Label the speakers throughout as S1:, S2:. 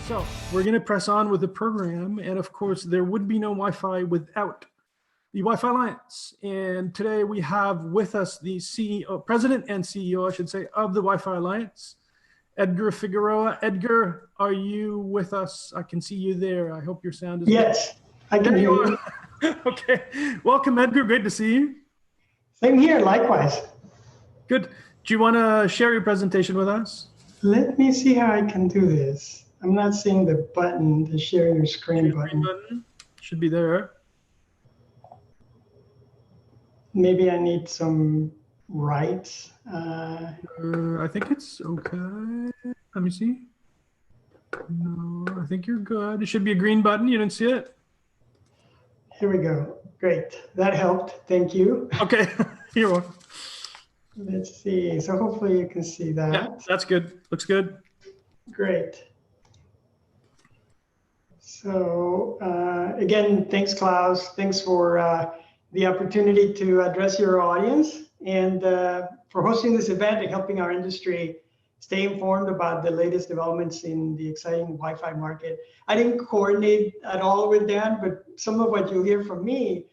S1: So we're going to press on with the program. And of course, there would be no Wi-Fi without the Wi-Fi Alliance. And today we have with us the CEO, President and CEO, I should say, of the Wi-Fi Alliance, Edgar Figueroa. Edgar, are you with us? I can see you there. I hope your sound is
S2: Yes, I can hear you.
S1: Okay. Welcome, Edgar. Great to see you.
S2: Same here, likewise.
S1: Good. Do you want to share your presentation with us?
S2: Let me see how I can do this. I'm not seeing the button, the share your screen button.
S1: Should be there.
S2: Maybe I need some rights.
S1: I think it's okay. Let me see. No, I think you're good. It should be a green button. You didn't see it?
S2: Here we go. Great. That helped. Thank you.
S1: Okay. You're welcome.
S2: Let's see. So hopefully you can see that.
S1: Yeah, that's good. Looks good.
S2: Great. So again, thanks, Klaus. Thanks for the opportunity to address your audience and for hosting this event and helping our industry stay informed about the latest developments in the exciting Wi-Fi market. I didn't coordinate at all with Dan, but some of what you'll hear from me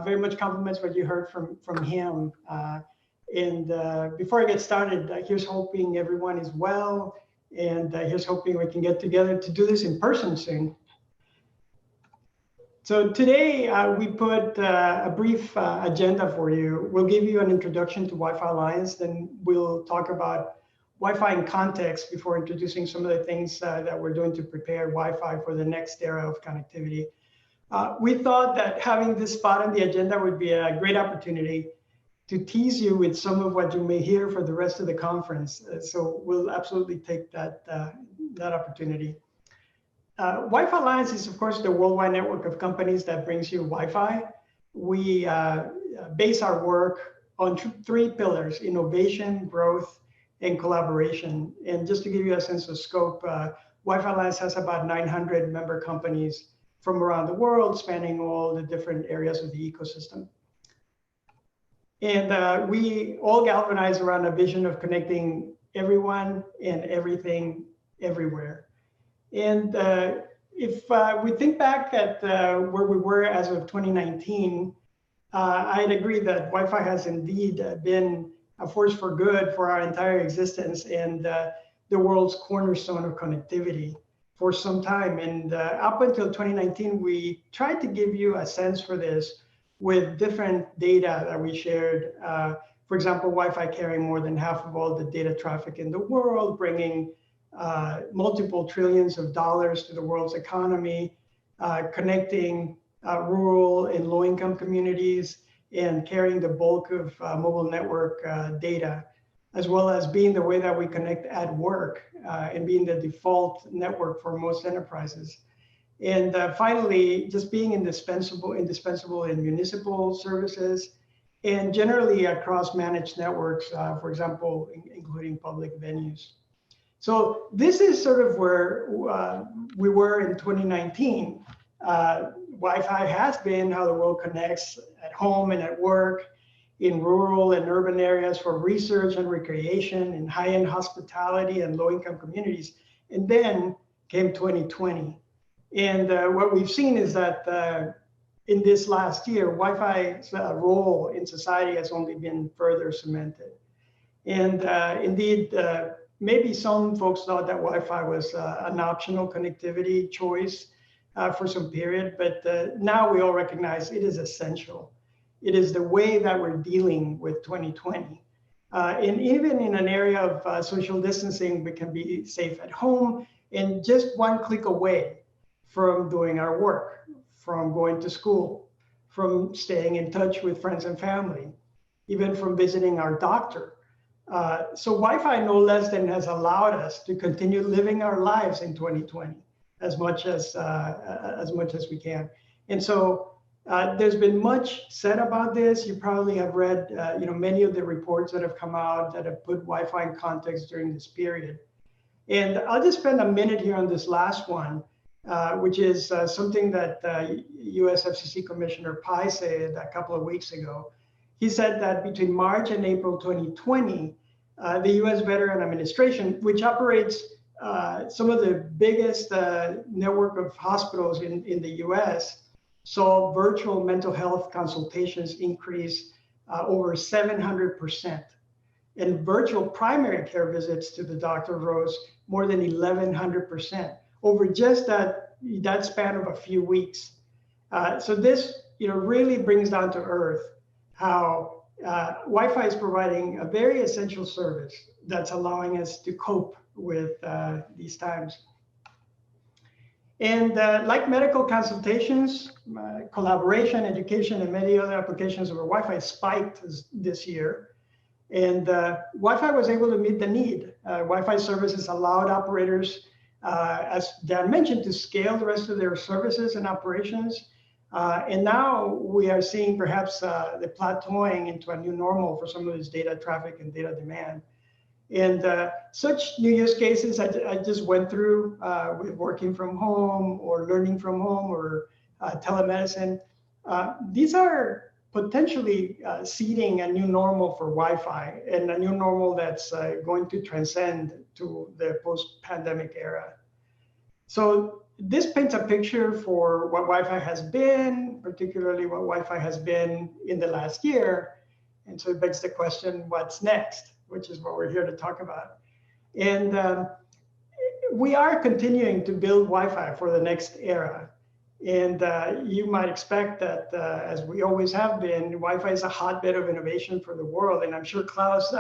S2: very much complements what you heard from him. Before I get started, here's hoping everyone is well, and here's hoping we can get together to do this in person soon. So today we put a brief agenda for you. We'll give you an introduction to Wi-Fi Alliance, then we'll talk about Wi-Fi in context before introducing some of the things that we're doing to prepare Wi-Fi for the next era of connectivity. We thought that having this spot on the agenda would be a great opportunity to tease you with some of what you may hear for the rest of the conference. So we'll absolutely take that opportunity. Wi-Fi Alliance is, of course, the worldwide network of companies that brings you Wi-Fi. We base our work on three pillars: innovation, growth, and collaboration. And just to give you a sense of scope, Wi-Fi Alliance has about 900 member companies from around the world, spanning all the different areas of the ecosystem. And we all galvanize around a vision of connecting everyone and everything everywhere. And if we think back at where we were as of 2019, I'd agree that Wi-Fi has indeed been a force for good for our entire existence and the world's cornerstone of connectivity for some time. And up until 2019, we tried to give you a sense for this with different data that we shared. For example, Wi-Fi carrying more than half of all the data traffic in the world, bringing multiple trillions of dollars to the world's economy, connecting rural and low-income communities, and carrying the bulk of mobile network data, as well as being the way that we connect at work and being the default network for most enterprises. And finally, just being indispensable in municipal services and generally across managed networks, for example, including public venues. So this is sort of where we were in 2019. Wi-Fi has been how the world connects at home and at work, in rural and urban areas for research and recreation, in high-end hospitality and low-income communities. And then came 2020. And what we've seen is that in this last year, Wi-Fi's role in society has only been further cemented. And indeed, maybe some folks thought that Wi-Fi was an optional connectivity choice for some period, but now we all recognize it is essential. It is the way that we're dealing with 2020. And even in an area of social distancing, we can be safe at home and just one click away from doing our work, from going to school, from staying in touch with friends and family, even from visiting our doctor. So Wi-Fi no less than has allowed us to continue living our lives in 2020 as much as we can. And so there's been much said about this. You probably have read many of the reports that have come out that have put Wi-Fi in context during this period. And I'll just spend a minute here on this last one, which is something that US FCC Commissioner Pai said a couple of weeks ago. He said that between March and April 2020, the US Veteran Administration, which operates some of the biggest network of hospitals in the US saw virtual mental health consultations increase over 700%. And virtual primary care visits to the doctor rose more than 1,100% over just that span of a few weeks. So this, really brings down to earth how Wi-Fi is providing a very essential service that's allowing us to cope with these times. And like medical consultations, collaboration, education, and many other applications of Wi-Fi spiked this year. And Wi-Fi was able to meet the need. Wi-Fi services allowed operators, as Dan mentioned, to scale the rest of their services and operations. And now we are seeing perhaps the plateauing into a new normal for some of this data traffic and data demand. And such new use cases I just went through with working from home or learning from home or telemedicine. These are potentially seeding a new normal for Wi-Fi, and a new normal that's going to transcend to the post-pandemic era. So this paints a picture for what Wi-Fi has been, particularly what Wi-Fi has been in the last year. And so it begs the question, what's next? Which is what we're here to talk about. And we are continuing to build Wi-Fi for the next era. And you might expect that, as we always have been, Wi-Fi is a hotbed of innovation for the world. And I'm sure Klaus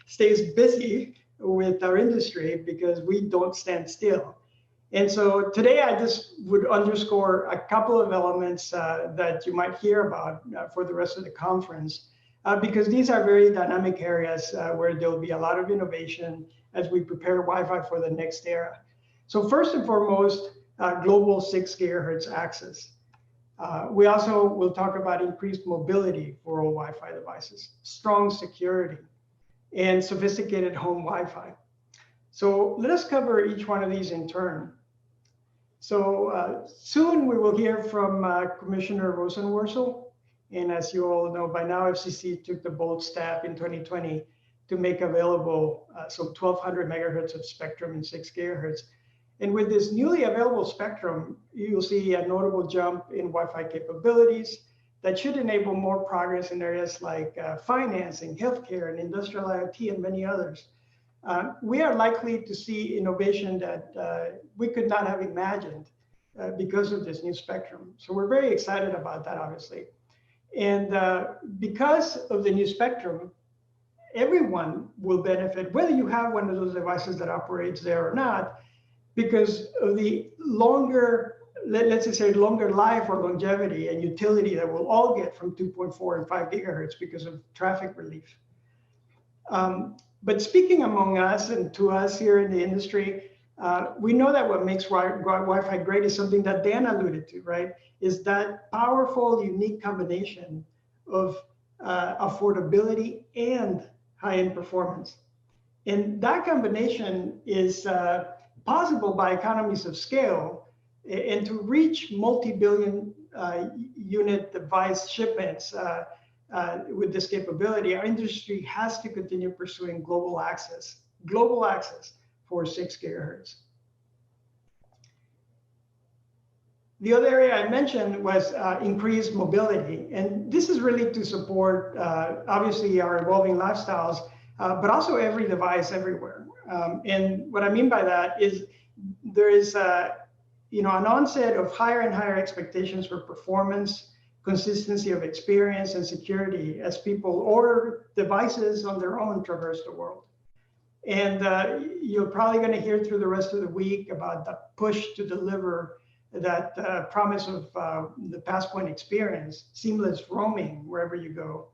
S2: stays busy with our industry because we don't stand still. And so today I just would underscore a couple of elements that you might hear about for the rest of the conference, because these are very dynamic areas where there'll be a lot of innovation as we prepare Wi-Fi for the next era. So first and foremost, global 6 gigahertz access. We also will talk about increased mobility for all Wi-Fi devices, strong security, and sophisticated home Wi-Fi. So let us cover each one of these in turn. So soon we will hear from Commissioner Rosenworcel. And as you all know by now, FCC took the bold step in 2020 to make available some 1,200 megahertz of spectrum in 6 gigahertz. And with this newly available spectrum, you'll see a notable jump in Wi-Fi capabilities that should enable more progress in areas like financing, healthcare, and industrial IoT, and many others. We are likely to see innovation that we could not have imagined because of this new spectrum. So we're very excited about that, obviously. And because of the new spectrum, everyone will benefit, whether you have one of those devices that operates there or not, because of the longer, let's just say longer life or longevity and utility that we'll all get from 2.4 and 5 gigahertz because of traffic relief. But speaking among us and to us here in the industry, we know that what makes Wi-Fi great is something that Dan alluded to, right? Is that powerful, unique combination of affordability and high-end performance. And that combination is possible by economies of scale, and to reach multi-billion unit device shipments with this capability, our industry has to continue pursuing global access for 6 gigahertz. The other area I mentioned was increased mobility. And this is really to support, obviously, our evolving lifestyles, but also every device everywhere. And what I mean by that is there is an onset of higher and higher expectations for performance, consistency of experience, and security as people or devices on their own traverse the world. And you're probably going to hear through the rest of the week about the push to deliver that promise of the Passpoint experience, seamless roaming wherever you go.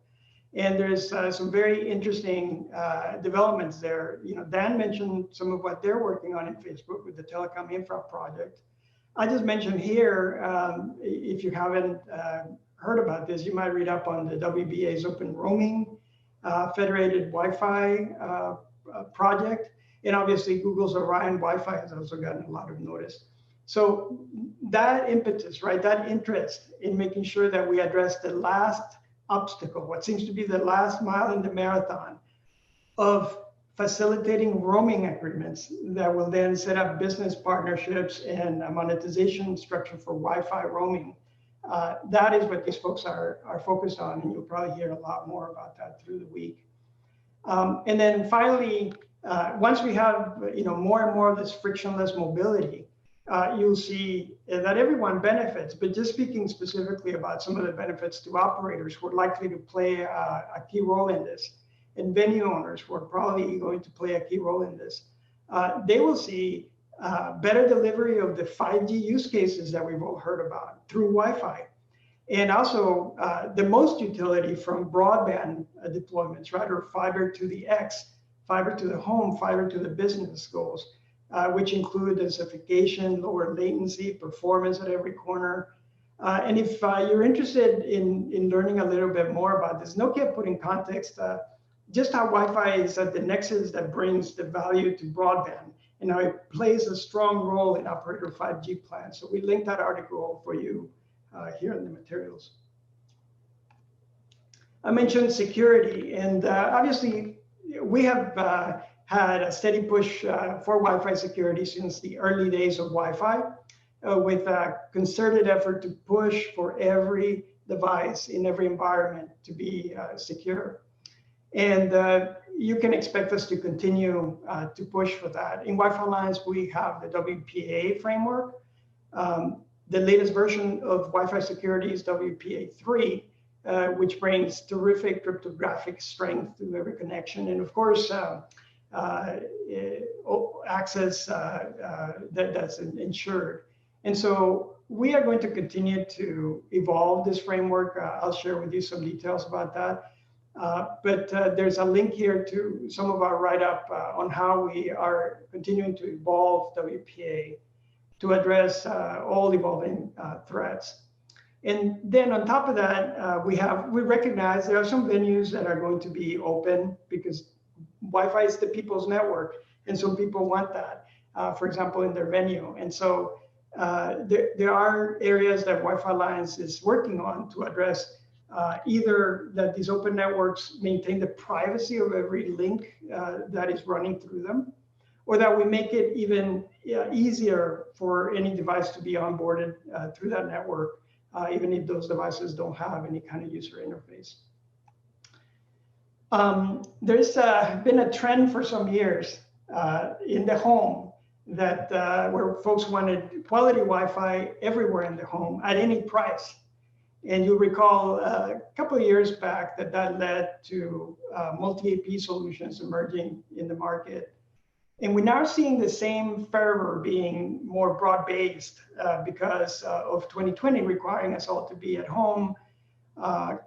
S2: And there's some very interesting developments there. Dan mentioned some of what they're working on in Facebook with the Telecom Infra project. I just mentioned here, if you haven't heard about this, you might read up on the WBA's Open Roaming Federated Wi-Fi project. And obviously Google's Orion Wi-Fi has also gotten a lot of notice. So that impetus, right, that interest in making sure that we address the last obstacle, what seems to be the last mile in the marathon of facilitating roaming agreements that will then set up business partnerships and a monetization structure for Wi-Fi roaming. That is what these folks are focused on, and you'll probably hear a lot more about that through the week. And then finally, once we have more and more of this frictionless mobility, you'll see that everyone benefits. But just speaking specifically about some of the benefits to operators who are likely to play a key role in this, and venue owners who are probably going to play a key role in this, they will see better delivery of the 5G use cases that we've all heard about through Wi-Fi. And also the most utility from broadband deployments, right? Or fiber to the X, fiber to the home, fiber to the business goals, which include densification, lower latency, performance at every corner. And if you're interested in learning a little bit more about this, Nokia put in context just how Wi-Fi is at the nexus that brings the value to broadband, and how it plays a strong role in operator 5G plans. So we linked that article for you here in the materials. I mentioned security, and obviously we have had a steady push for Wi-Fi security since the early days of Wi-Fi, with a concerted effort to push for every device in every environment to be secure. And you can expect us to continue to push for that. In Wi-Fi Alliance, we have the WPA framework. The latest version of Wi-Fi security is WPA 3, which brings terrific cryptographic strength to every connection. And of course, access that's ensured. And so we are going to continue to evolve this framework. I'll share with you some details about that. But there's a link here to some of our write-up on how we are continuing to evolve WPA to address all evolving threats. And then on top of that, we recognize there are some venues that are going to be open because Wi-Fi is the people's network, and so people want that, for example, in their venue. And so there are areas that Wi-Fi Alliance is working on to address either that these open networks maintain the privacy of every link that is running through them, or that we make it even easier for any device to be onboarded through that network, even if those devices don't have any kind of user interface. There's been a trend for some years in the home that where folks wanted quality Wi-Fi everywhere in the home at any price. And you'll recall a couple of years back that led to multi-AP solutions emerging in the market. And we're now seeing the same fervor being more broad-based because of 2020 requiring us all to be at home,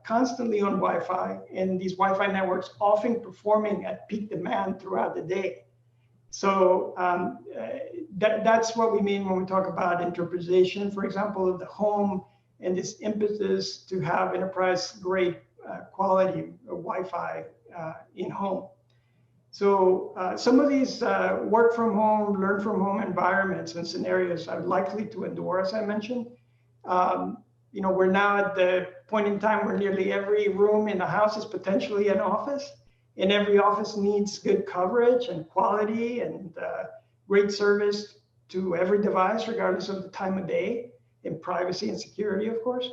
S2: constantly on Wi-Fi, and these Wi-Fi networks often performing at peak demand throughout the day. So that's what we mean when we talk about interpretation, for example, of the home, and this impetus to have enterprise-grade quality Wi-Fi in home. So some of these work from home, learn from home environments and scenarios are likely to endure, as I mentioned. We're now at the point in time where nearly every room in the house is potentially an office, and every office needs good coverage and quality and great service to every device, regardless of the time of day, and privacy and security, of course.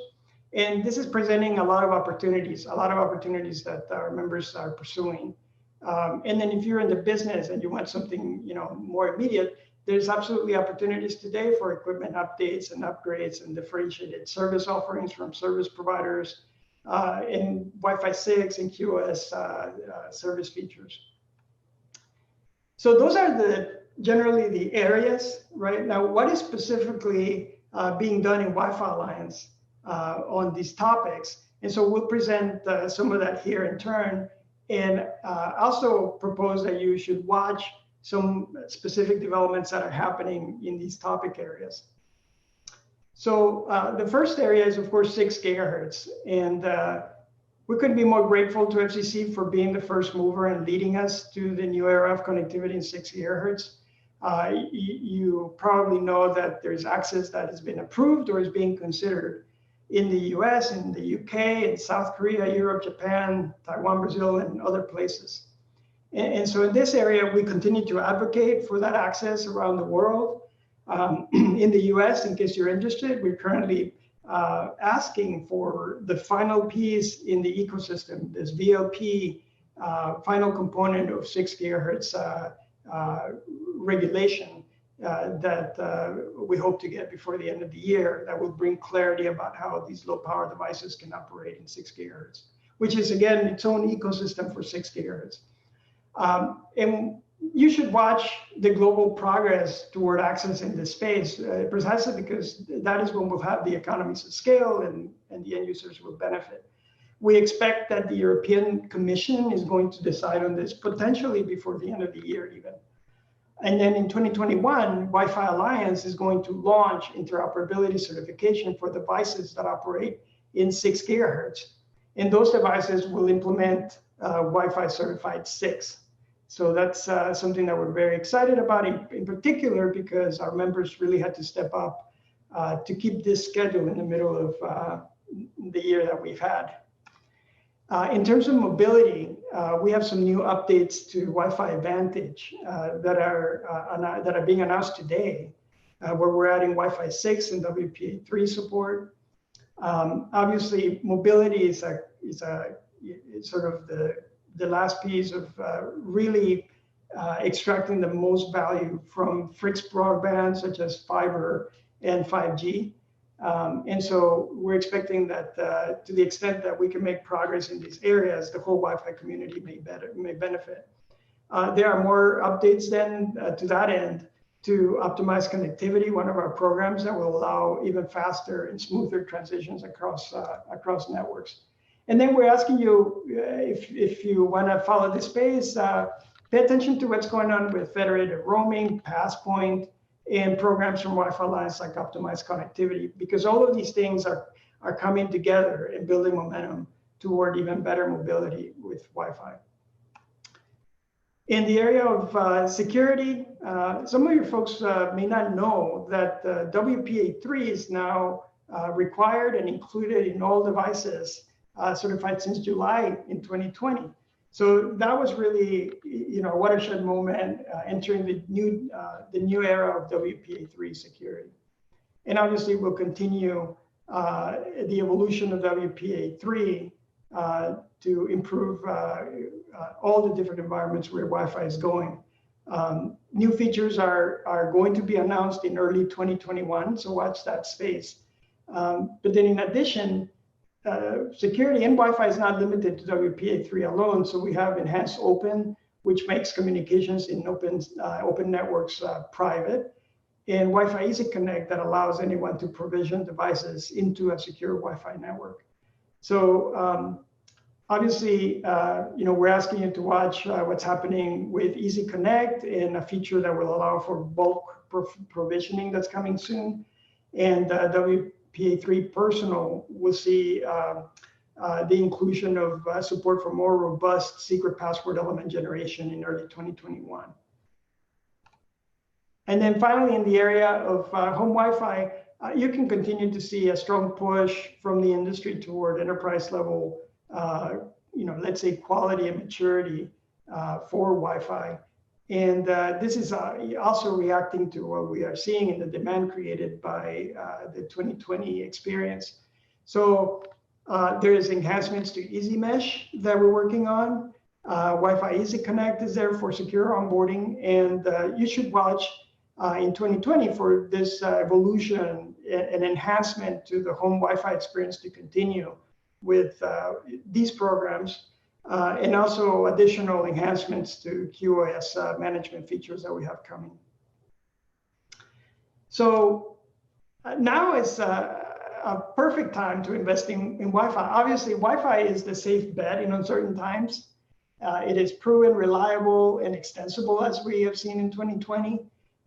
S2: And this is presenting a lot of opportunities that our members are pursuing. And then if you're in the business and you want something more immediate, there's absolutely opportunities today for equipment updates and upgrades and differentiated service offerings from service providers and Wi-Fi 6 and QoS service features. So those are generally the areas, right? Now, what is specifically being done in Wi-Fi Alliance on these topics? And so we'll present some of that here in turn, and also propose that you should watch some specific developments that are happening in these topic areas. So the first area is, of course, 6 gigahertz. And we couldn't be more grateful to FCC for being the first mover and leading us to the new era of connectivity in 6 gigahertz. You probably know that there's access that has been approved or is being considered in the US, in the UK, in South Korea, Europe, Japan, Taiwan, Brazil, and other places. And so in this area, we continue to advocate for that access around the world. In the US, in case you're interested, we're currently asking for the final piece in the ecosystem, this VLP final component of 6 gigahertz regulation that we hope to get before the end of the year, that will bring clarity about how these low power devices can operate in 6 gigahertz, which is again its own ecosystem for 6 gigahertz. And you should watch the global progress toward access in this space, precisely because that is when we'll have the economies of scale and the end users will benefit. We expect that the European Commission is going to decide on this potentially before the end of the year even. And then in 2021, Wi-Fi Alliance is going to launch interoperability certification for devices that operate in 6 gigahertz. And those devices will implement Wi-Fi certified 6. So that's something that we're very excited about, in particular, because our members really had to step up to keep this schedule in the middle of the year that we've had. In terms of mobility, we have some new updates to Wi-Fi Advantage that are being announced today, where we're adding Wi-Fi 6 and WPA3 support. Obviously, mobility is sort of the last piece of really extracting the most value from fixed broadband, such as fiber and 5G. And so we're expecting that to the extent that we can make progress in these areas, the whole Wi-Fi community may benefit. There are more updates then to that end to optimize connectivity, one of our programs that will allow even faster and smoother transitions across networks. And then we're asking you, if you want to follow this space, pay attention to what's going on with federated roaming, Passpoint, and programs from Wi-Fi Alliance like optimized connectivity, because all of these things are coming together and building momentum toward even better mobility with Wi-Fi. In the area of security, some of your folks may not know that WPA3 is now required and included in all devices certified since July in 2020. So that was really, a watershed moment entering the new era of WPA3 security. And obviously, we'll continue the evolution of WPA3 to improve all the different environments where Wi-Fi is going. New features are going to be announced in early 2021, so watch that space. But then in addition, security in Wi-Fi is not limited to WPA3 alone. So we have enhanced open, which makes communications in open networks private, and Wi-Fi Easy Connect that allows anyone to provision devices into a secure Wi-Fi network. So obviously, we're asking you to watch what's happening with Easy Connect and a feature that will allow for bulk provisioning that's coming soon, and WPA3 Personal will see the inclusion of support for more robust secret password element generation in early 2021. And then finally, in the area of home Wi-Fi, you can continue to see a strong push from the industry toward enterprise level, let's say quality and maturity for Wi-Fi. And this is also reacting to what we are seeing in the demand created by the 2020 experience. So there is enhancements to Easy Mesh that we're working on. Wi-Fi Easy Connect is there for secure onboarding, and you should watch in 2020 for this evolution and enhancement to the home Wi-Fi experience to continue with these programs. And also additional enhancements to QoS management features that we have coming. So now is a perfect time to invest in Wi-Fi. Obviously, Wi-Fi is the safe bet in uncertain times. It is proven reliable and extensible, as we have seen in 2020.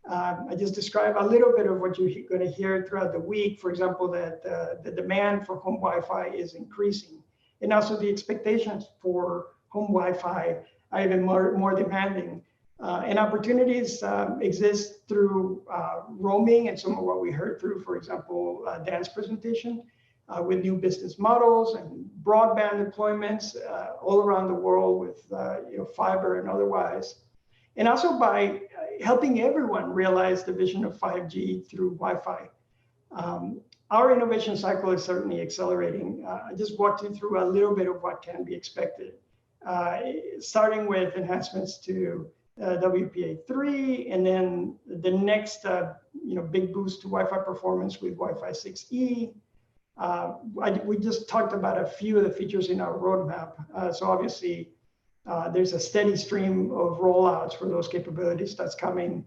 S2: I just described a little bit of what you're going to hear throughout the week. For example, that the demand for home Wi-Fi is increasing. And also the expectations for home Wi-Fi are even more demanding. And opportunities exist through roaming and some of what we heard through, for example, Dan's presentation. with new business models and broadband deployments all around the world with fiber and otherwise. And also by helping everyone realize the vision of 5G through Wi-Fi. Our innovation cycle is certainly accelerating. I just walked you through a little bit of what can be expected, starting with enhancements to WPA3, and then the next big boost to Wi-Fi performance with Wi-Fi 6E. We just talked about a few of the features in our roadmap. So obviously, there's a steady stream of rollouts for those capabilities that's coming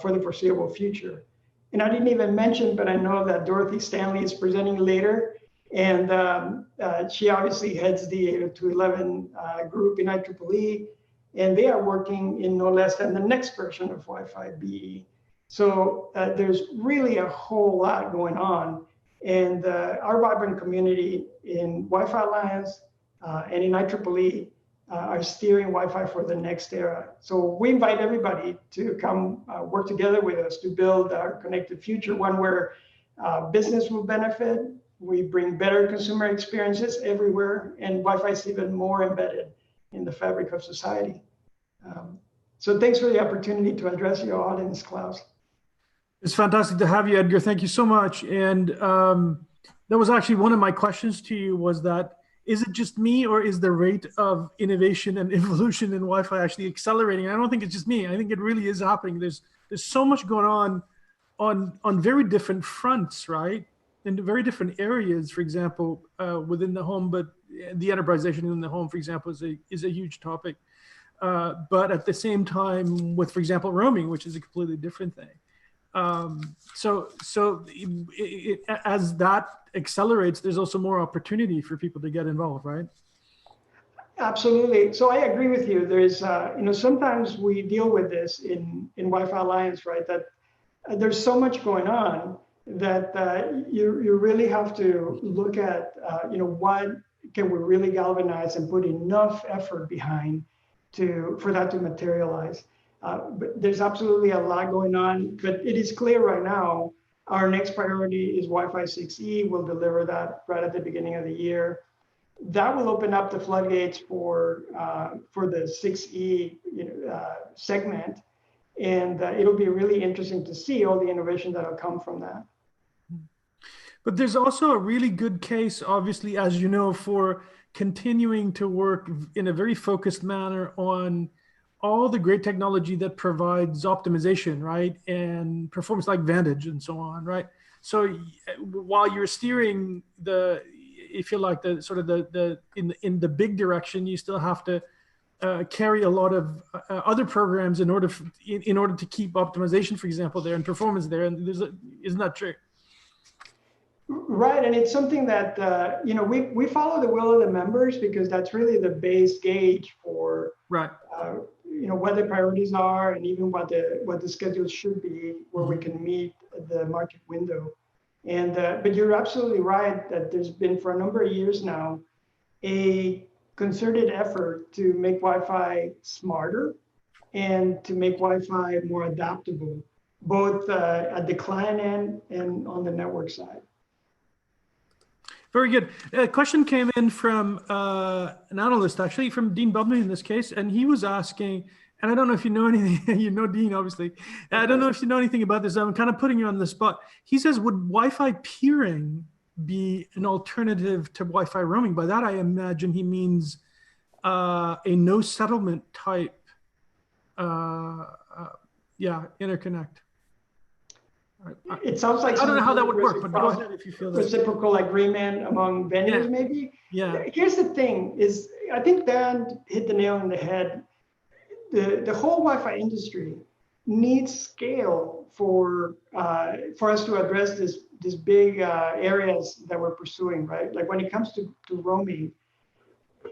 S2: for the foreseeable future. And I didn't even mention, but I know that Dorothy Stanley is presenting later, and she obviously heads the 8 to 11 group in IEEE, and they are working in no less than the next version of Wi-Fi BE. So there's really a whole lot going on, and our vibrant community in Wi-Fi Alliance and in IEEE are steering Wi-Fi for the next era. So we invite everybody to come work together with us to build our connected future, one where business will benefit. We bring better consumer experiences everywhere, and Wi-Fi is even more embedded in the fabric of society. So thanks for the opportunity to address your audience, Klaus.
S1: It's fantastic to have you, Edgar. Thank you so much. And that was actually one of my questions to you, was that, is it just me, or is the rate of innovation and evolution in Wi-Fi actually accelerating? I don't think it's just me. I think it really is happening. There's so much going on very different fronts, right? In very different areas, for example, within the home, but the enterpriseization in the home, for example, is a huge topic. But at the same time, with, for example, roaming, which is a completely different thing. As that accelerates, there's also more opportunity for people to get involved, right?
S2: Absolutely. So I agree with you. There's, sometimes we deal with this in Wi-Fi Alliance, right? That there's so much going on that you really have to look at, what can we really galvanize and put enough effort behind for that to materialize. But there's absolutely a lot going on, but it is clear right now, our next priority is Wi-Fi 6E. We'll deliver that right at the beginning of the year. That will open up the floodgates for the 6E segment, and it'll be really interesting to see all the innovation that'll come from that.
S1: But there's also a really good case, obviously, as you know, for continuing to work in a very focused manner on all the great technology that provides optimization, right? And performance like Vantage and so on, right? So while you're steering if you like, the sort of in the big direction, you still have to carry a lot of other programs in order to keep optimization, for example, there, and performance there. And isn't that true?
S2: Right, and it's something that we follow the will of the members, because that's really the base gauge for
S1: right.
S2: What the priorities are, and even what the schedule should be, where we can meet the market window. And but you're absolutely right that there's been, for a number of years now, a concerted effort to make Wi-Fi smarter and to make Wi-Fi more adaptable, both at the client end and on the network side.
S1: Very good. A question came in from an analyst, actually, from Dean Bubney in this case, and he was asking, and I don't know if you know anything, you know Dean, obviously. I don't know if you know anything about this. I'm kind of putting you on the spot. He says, would Wi-Fi peering be an alternative to Wi-Fi roaming? By that, I imagine he means a no settlement type, interconnect.
S2: It sounds like
S1: I don't know how that would work, but go ahead if you feel that.
S2: Reciprocal agreement among vendors, maybe.
S1: Yeah.
S2: Here's the thing: is I think Dan hit the nail on the head. The whole Wi-Fi industry needs scale for us to address this big areas that we're pursuing, right? Like when it comes to roaming,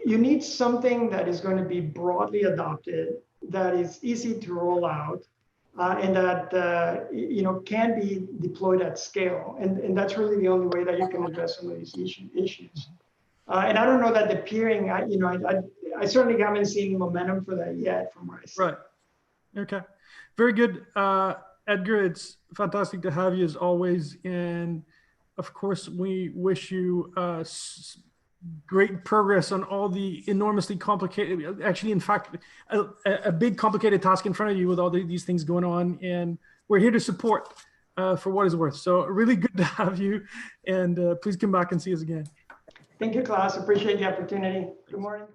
S2: you need something that is going to be broadly adopted, that is easy to roll out. And that can be deployed at scale, and that's really the only way that you can address some of these issues. And I don't know that the peering, I certainly haven't seen momentum for that yet from where I see.
S1: Right. Okay. Very good, Edgar. It's fantastic to have you as always, and of course, we wish you great progress on all the enormously complicated, actually, in fact, a big complicated task in front of you with all these things going on. And we're here to support for what it's worth. So really good to have you. And please come back and see us again.
S2: Thank you, Klaus. Appreciate the opportunity. Good morning.